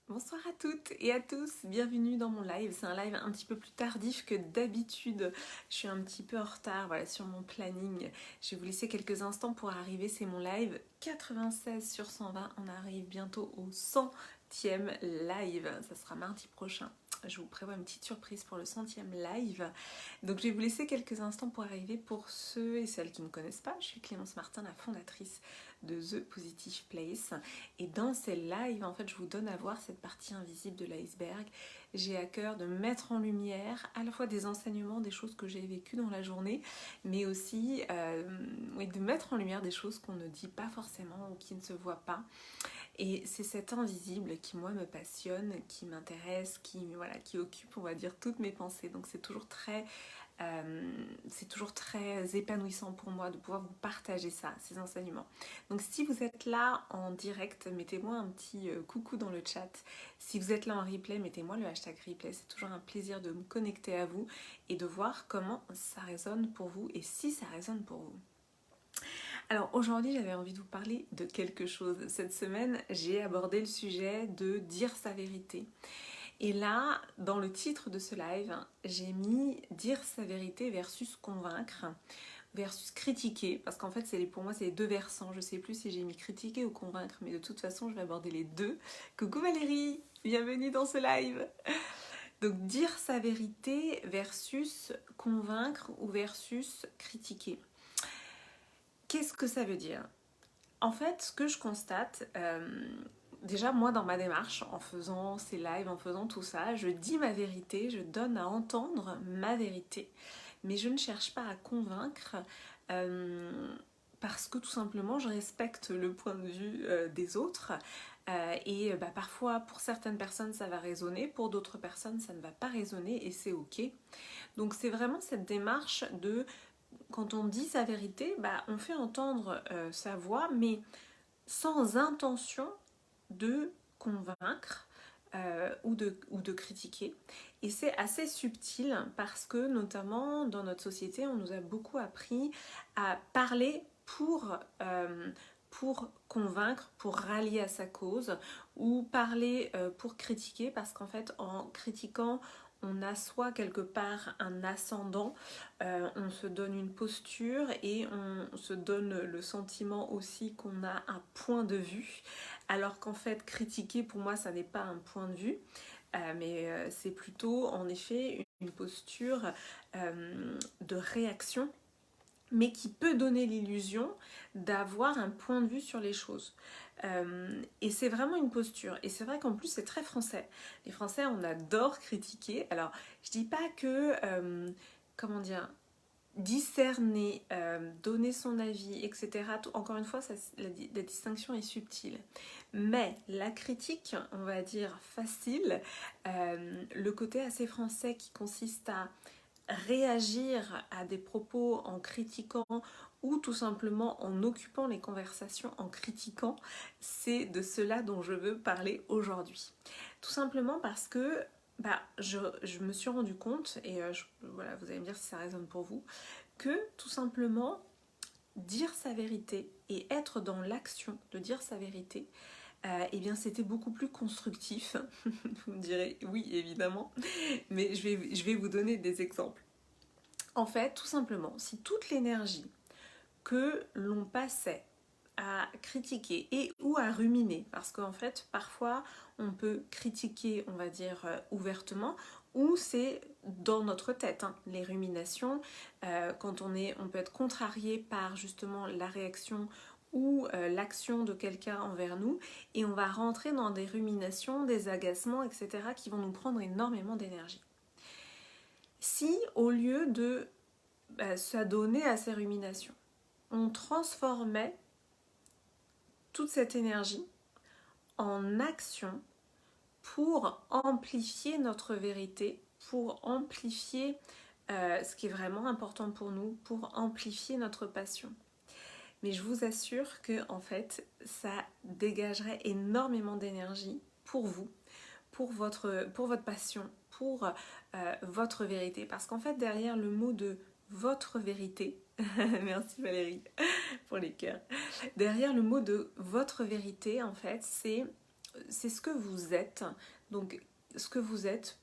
Bonsoir à toutes et à tous, bienvenue dans mon live. C'est un live un petit peu plus tardif que d'habitude. Je suis un petit peu en retard voilà, sur mon planning. Je vais vous laisser quelques instants pour arriver. C'est mon live 96 sur 120. On arrive bientôt au 100e live. Ça sera mardi prochain. Je vous prévois une petite surprise pour le 100e live. Donc je vais vous laisser quelques instants pour arriver. Pour ceux et celles qui ne me connaissent pas, je suis Clémence Martin, la fondatrice de The Positive Place. Et dans ces lives, en fait, je vous donne à voir cette partie invisible de l'iceberg. J'ai à cœur de mettre en lumière à la fois des enseignements, des choses que j'ai vécues dans la journée, mais aussi de mettre en lumière des choses qu'on ne dit pas forcément ou qui ne se voient pas. Et c'est cet invisible qui, moi, me passionne, qui m'intéresse, qui occupe, on va dire, toutes mes pensées. Donc c'est toujours très épanouissant pour moi de pouvoir vous partager ça, ces enseignements. Donc si vous êtes là en direct, mettez-moi un petit coucou dans le chat. Si vous êtes là en replay, mettez-moi le hashtag replay. C'est toujours un plaisir de me connecter à vous et de voir comment ça résonne pour vous et si ça résonne pour vous. Alors aujourd'hui, j'avais envie de vous parler de quelque chose. Cette semaine, j'ai abordé le sujet de dire sa vérité. Et là, dans le titre de ce live, j'ai mis dire sa vérité versus convaincre, versus critiquer, parce qu'en fait, pour moi, c'est les deux versants. Je ne sais plus si j'ai mis critiquer ou convaincre, mais de toute façon, je vais aborder les deux. Coucou Valérie, bienvenue dans ce live. Donc, dire sa vérité versus convaincre ou versus critiquer. Qu'est-ce que ça veut dire ? En fait, ce que je constate, déjà moi dans ma démarche, en faisant ces lives, en faisant tout ça, je dis ma vérité, je donne à entendre ma vérité, mais je ne cherche pas à convaincre parce que tout simplement je respecte le point de vue des autres et parfois pour certaines personnes ça va résonner, pour d'autres personnes ça ne va pas résonner et c'est ok. Donc c'est vraiment cette démarche de quand on dit sa vérité, on fait entendre sa voix, mais sans intention de convaincre ou de critiquer. Et c'est assez subtil parce que notamment dans notre société, on nous a beaucoup appris à parler pour convaincre, pour rallier à sa cause, ou parler pour critiquer, parce qu'en fait en critiquant, on a soit quelque part un ascendant, on se donne une posture et on se donne le sentiment aussi qu'on a un point de vue, alors qu'en fait critiquer pour moi ça n'est pas un point de vue, mais c'est plutôt en effet une posture de réaction, mais qui peut donner l'illusion d'avoir un point de vue sur les choses. Et c'est vraiment une posture. Et c'est vrai qu'en plus, c'est très français. Les Français, on adore critiquer. Alors, je dis pas que, discerner, donner son avis, etc. Encore une fois, la distinction est subtile. Mais la critique, on va dire facile, le côté assez français qui consiste à réagir à des propos en critiquant ou tout simplement en occupant les conversations en critiquant, c'est de cela dont je veux parler aujourd'hui. Tout simplement parce que je me suis rendu compte, et voilà, vous allez me dire si ça résonne pour vous, que tout simplement dire sa vérité et être dans l'action de dire sa vérité, eh bien c'était beaucoup plus constructif. Vous me direz oui évidemment, mais je vais vous donner des exemples. En fait, tout simplement, si toute l'énergie que l'on passait à critiquer et ou à ruminer, parce qu'en fait, parfois, on peut critiquer, on va dire, ouvertement, ou c'est dans notre tête, les ruminations, quand on peut être contrarié par justement la réaction ou l'action de quelqu'un envers nous, et on va rentrer dans des ruminations, des agacements, etc., qui vont nous prendre énormément d'énergie. Si, au lieu de s'adonner à ces ruminations, on transformait toute cette énergie en action pour amplifier notre vérité, pour amplifier ce qui est vraiment important pour nous, pour amplifier notre passion. Mais je vous assure que en fait, ça dégagerait énormément d'énergie pour vous, pour votre passion, pour votre vérité. Parce qu'en fait, derrière le mot de votre vérité, merci Valérie pour les cœurs, derrière le mot de votre vérité, en fait, c'est c'est ce que vous êtes. Donc ce que vous êtes,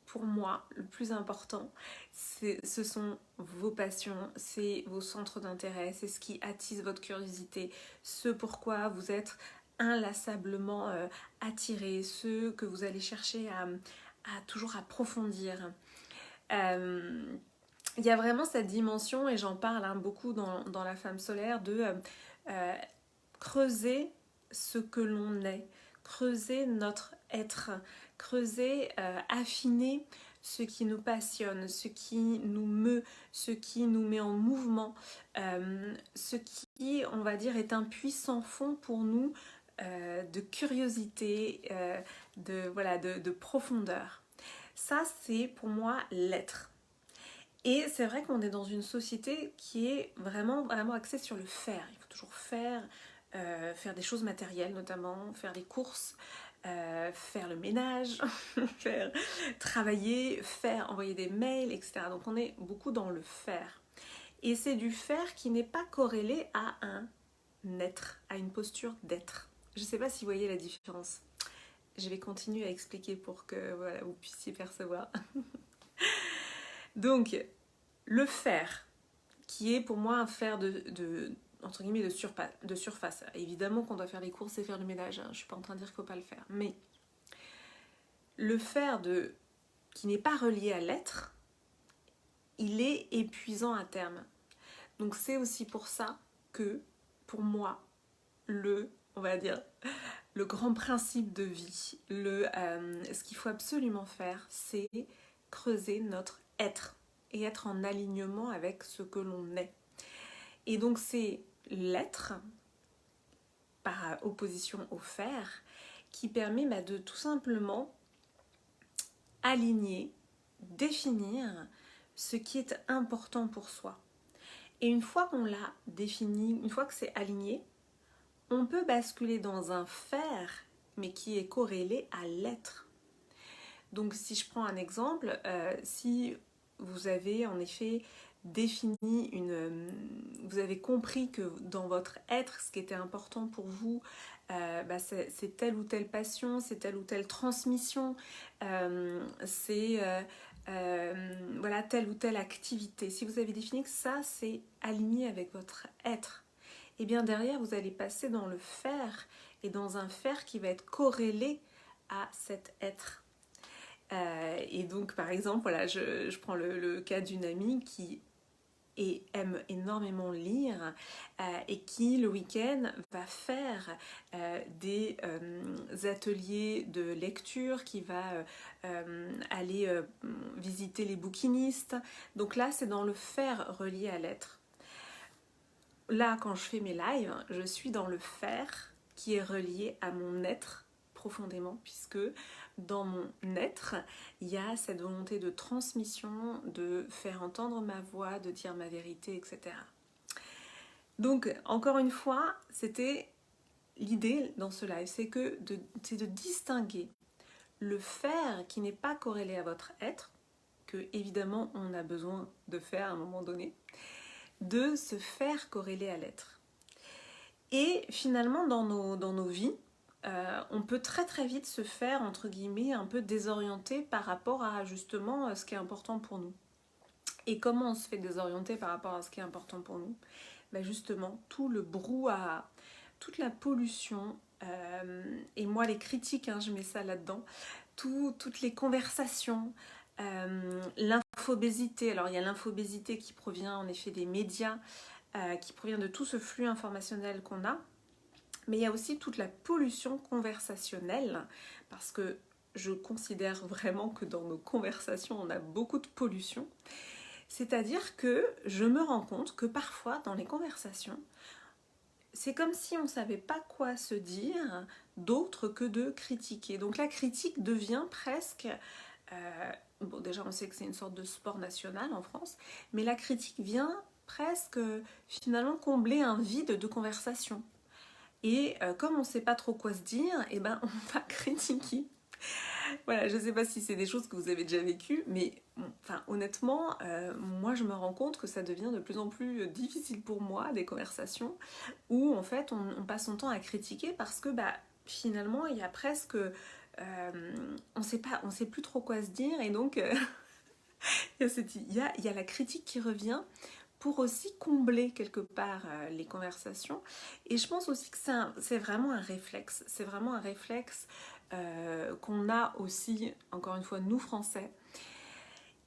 pour moi, le plus important, ce sont vos passions, c'est vos centres d'intérêt, c'est ce qui attise votre curiosité, ce pourquoi vous êtes inlassablement attiré, ce que vous allez chercher à toujours approfondir. Il y a vraiment cette dimension, et j'en parle beaucoup dans La femme solaire, de euh, creuser ce que l'on est, creuser notre être, creuser, affiner ce qui nous passionne, ce qui nous meut, ce qui nous met en mouvement, ce qui, on va dire, est un puissant fond pour nous de curiosité, de profondeur. Ça, c'est pour moi l'être. Et c'est vrai qu'on est dans une société qui est vraiment, vraiment axée sur le faire. Il faut toujours faire, faire des choses matérielles notamment, faire les courses, faire le ménage, faire travailler, faire envoyer des mails, etc. Donc on est beaucoup dans le faire. Et c'est du faire qui n'est pas corrélé à un être, à une posture d'être. Je ne sais pas si vous voyez la différence. Je vais continuer à expliquer pour que voilà, vous puissiez percevoir. Donc, le faire, qui est pour moi un faire entre guillemets, de surface. Évidemment qu'on doit faire les courses et faire le ménage, hein. Je ne suis pas en train de dire qu'il ne faut pas le faire. Mais le faire qui n'est pas relié à l'être, il est épuisant à terme. Donc c'est aussi pour ça que, pour moi, on va dire, le grand principe de vie, ce qu'il faut absolument faire, c'est creuser notre être et être en alignement avec ce que l'on est. Et donc c'est l'être, par opposition au faire, qui permet de tout simplement aligner, définir ce qui est important pour soi. Et une fois qu'on l'a défini, une fois que c'est aligné, on peut basculer dans un faire, mais qui est corrélé à l'être. Donc si je prends un exemple, si vous avez en effet défini vous avez compris que dans votre être, ce qui était important pour vous, c'est telle ou telle passion, c'est telle ou telle transmission, c'est voilà, telle ou telle activité. Si vous avez défini que ça, c'est aligné avec votre être, et bien derrière, vous allez passer dans le faire, et dans un faire qui va être corrélé à cet être. Et donc, par exemple, voilà, je prends le cas d'une amie qui aime énormément lire et qui, le week-end, va faire des ateliers de lecture, qui va aller visiter les bouquinistes. Donc là, c'est dans le faire relié à l'être. Là, quand je fais mes lives, je suis dans le faire qui est relié à mon être profondément, puisque dans mon être, il y a cette volonté de transmission, de faire entendre ma voix, de dire ma vérité, etc. Donc, encore une fois, c'était l'idée dans ce live, c'est de distinguer le faire qui n'est pas corrélé à votre être, que évidemment on a besoin de faire à un moment donné, de se faire corréler à l'être. Et finalement, dans nos vies, on peut très très vite se faire, entre guillemets, un peu désorienter par rapport à justement ce qui est important pour nous. Et comment on se fait désorienter par rapport à ce qui est important pour nous? Justement, tout le brouhaha, toute la pollution, et moi les critiques, je mets ça là-dedans, toutes les conversations, l'infobésité. Alors il y a l'infobésité qui provient en effet des médias, qui provient de tout ce flux informationnel qu'on a, mais il y a aussi toute la pollution conversationnelle, parce que je considère vraiment que dans nos conversations on a beaucoup de pollution. C'est-à-dire que je me rends compte que parfois dans les conversations, c'est comme si on ne savait pas quoi se dire d'autre que de critiquer. Donc la critique devient presque... bon, déjà on sait que c'est une sorte de sport national en France, mais la critique vient presque finalement combler un vide de conversation. Et comme on ne sait pas trop quoi se dire, on va critiquer. Voilà, je ne sais pas si c'est des choses que vous avez déjà vécues, mais honnêtement, moi je me rends compte que ça devient de plus en plus difficile pour moi, des conversations où en fait on passe son temps à critiquer parce que finalement, il y a presque... on sait plus trop quoi se dire, et donc il y a la critique qui revient pour aussi combler quelque part les conversations. Et je pense aussi que c'est vraiment un réflexe. C'est vraiment un réflexe qu'on a aussi, encore une fois, nous Français.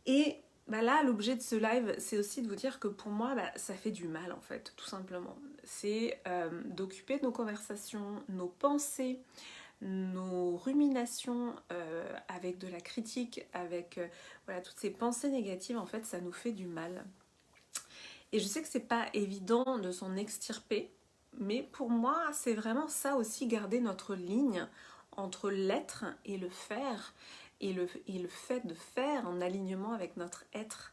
Et bah là, l'objet de ce live, c'est aussi de vous dire que pour moi, bah, ça fait du mal en fait, tout simplement. C'est d'occuper nos conversations, nos pensées, nos ruminations avec de la critique, avec voilà, toutes ces pensées négatives, en fait, ça nous fait du mal. Et je sais que c'est pas évident de s'en extirper, mais pour moi, c'est vraiment ça aussi, garder notre ligne entre l'être et le faire, et le fait de faire en alignement avec notre être.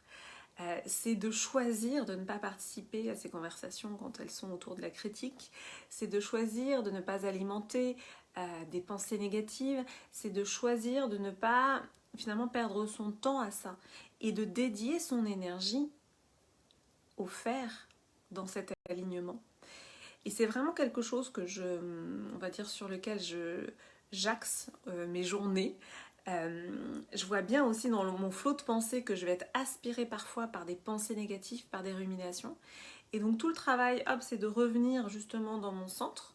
C'est de choisir de ne pas participer à ces conversations quand elles sont autour de la critique, c'est de choisir de ne pas alimenter des pensées négatives, c'est de choisir de ne pas finalement perdre son temps à ça et de dédier son énergie au faire dans cet alignement. Et c'est vraiment quelque chose que on va dire, sur lequel j'axe mes journées. Je vois bien aussi dans mon flot de pensée que je vais être aspirée parfois par des pensées négatives, par des ruminations. Et donc tout le travail, hop, c'est de revenir justement dans mon centre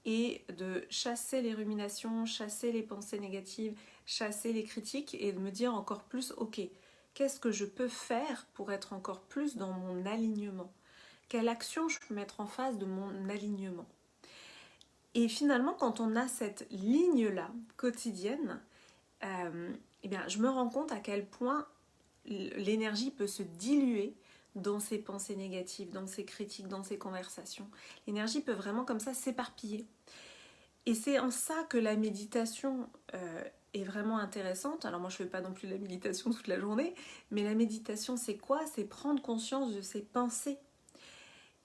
et de chasser les ruminations, chasser les pensées négatives, chasser les critiques et de me dire encore plus, ok, qu'est-ce que je peux faire pour être encore plus dans mon alignement ? Quelle action je peux mettre en face de mon alignement ? Et finalement, quand on a cette ligne-là quotidienne, eh bien, je me rends compte à quel point l'énergie peut se diluer dans ces pensées négatives, dans ces critiques, dans ces conversations. L'énergie peut vraiment comme ça s'éparpiller. Et c'est en ça que la méditation est vraiment intéressante. Alors moi, je ne fais pas non plus la méditation toute la journée, mais la méditation, c'est quoi ? C'est prendre conscience de ses pensées.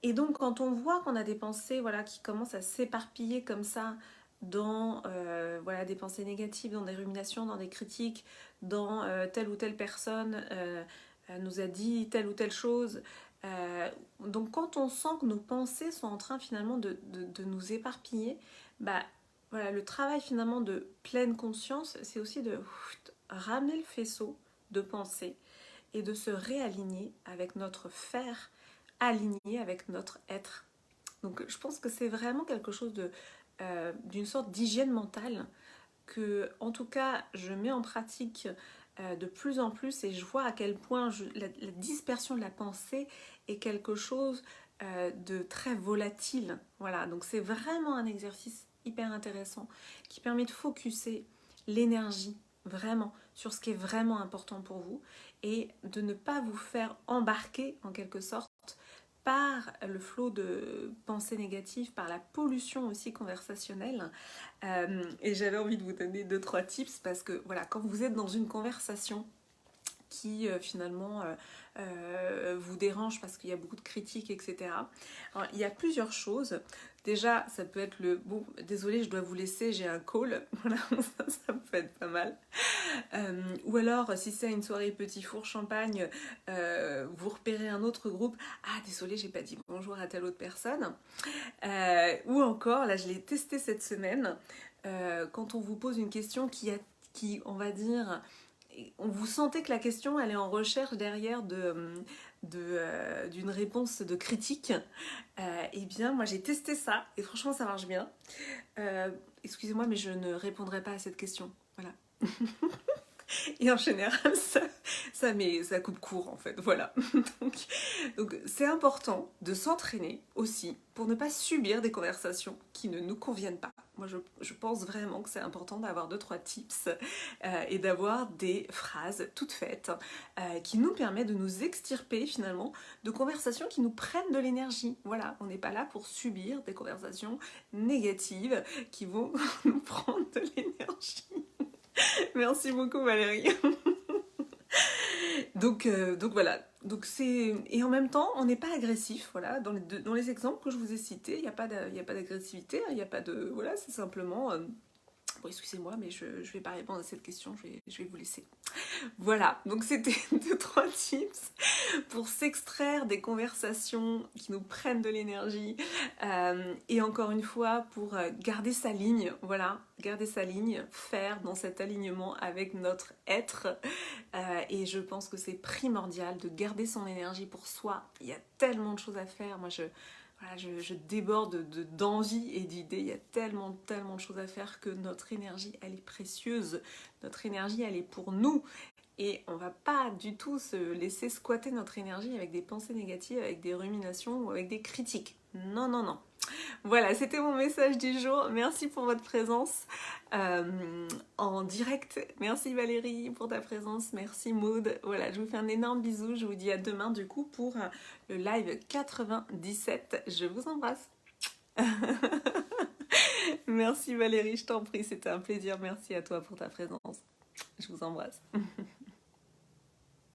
Et donc, quand on voit qu'on a des pensées voilà, qui commencent à s'éparpiller comme ça dans voilà, des pensées négatives, dans des ruminations, dans des critiques, dans telle ou telle personne nous a dit telle ou telle chose. Donc, quand on sent que nos pensées sont en train finalement de nous éparpiller, bah, voilà, le travail finalement de pleine conscience, c'est aussi de ramener le faisceau de pensée et de se réaligner avec notre faire, aligné avec notre être. Donc je pense que c'est vraiment quelque chose d'une sorte d'hygiène mentale que, en tout cas, je mets en pratique de plus en plus et je vois à quel point la dispersion de la pensée est quelque chose de très volatile. Voilà, donc c'est vraiment un exercice hyper intéressant qui permet de focuser l'énergie vraiment sur ce qui est vraiment important pour vous et de ne pas vous faire embarquer en quelque sorte par le flot de pensées négatives, par la pollution aussi conversationnelle. Et j'avais envie de vous donner 2-3 tips parce que voilà, quand vous êtes dans une conversation qui finalement vous dérange parce qu'il y a beaucoup de critiques, etc. Alors, il y a plusieurs choses. Déjà, ça peut être le « bon, désolé, je dois vous laisser, j'ai un call ». Voilà, ça peut être pas mal. Ou alors, si c'est une soirée petit four champagne, vous repérez un autre groupe. Ah, désolé, j'ai pas dit bonjour à telle autre personne. Ou encore, là, je l'ai testé cette semaine, quand on vous pose une question qui on va dire, on vous sentez que la question, elle est en recherche derrière d'une réponse de critique. Eh bien, moi, j'ai testé ça et franchement, ça marche bien. Excusez-moi, mais je ne répondrai pas à cette question. Voilà. Et en général, ça coupe court en fait, voilà. donc c'est important de s'entraîner aussi pour ne pas subir des conversations qui ne nous conviennent pas. Moi, je pense vraiment que c'est important d'avoir 2-3 tips et d'avoir des phrases toutes faites qui nous permettent de nous extirper finalement de conversations qui nous prennent de l'énergie. Voilà, on n'est pas là pour subir des conversations négatives qui vont nous prendre de l'énergie. Merci beaucoup Valérie. donc voilà. Et en même temps, on n'est pas agressif. Voilà. Dans les exemples que je vous ai cités, il n'y a pas d'agressivité, il n'y a pas de... Voilà, c'est simplement Bon, excusez-moi, mais je vais pas répondre à cette question, je vais vous laisser. Voilà, donc c'était 2-3 tips pour s'extraire des conversations qui nous prennent de l'énergie et encore une fois pour garder sa ligne, voilà, garder sa ligne, faire dans cet alignement avec notre être et je pense que c'est primordial de garder son énergie pour soi. Il y a tellement de choses à faire, moi voilà, je déborde d'envie et d'idées. Il y a tellement de choses à faire que notre énergie, elle est précieuse. Notre énergie, elle est pour nous. Et on va pas du tout se laisser squatter notre énergie avec des pensées négatives, avec des ruminations ou avec des critiques. Non, non, non. Voilà, c'était mon message du jour. Merci pour votre présence en direct. Merci Valérie pour ta présence. Merci Maud. Voilà, je vous fais un énorme bisou. Je vous dis à demain du coup pour le live 97. Je vous embrasse. Merci Valérie, je t'en prie. C'était un plaisir. Merci à toi pour ta présence. Je vous embrasse.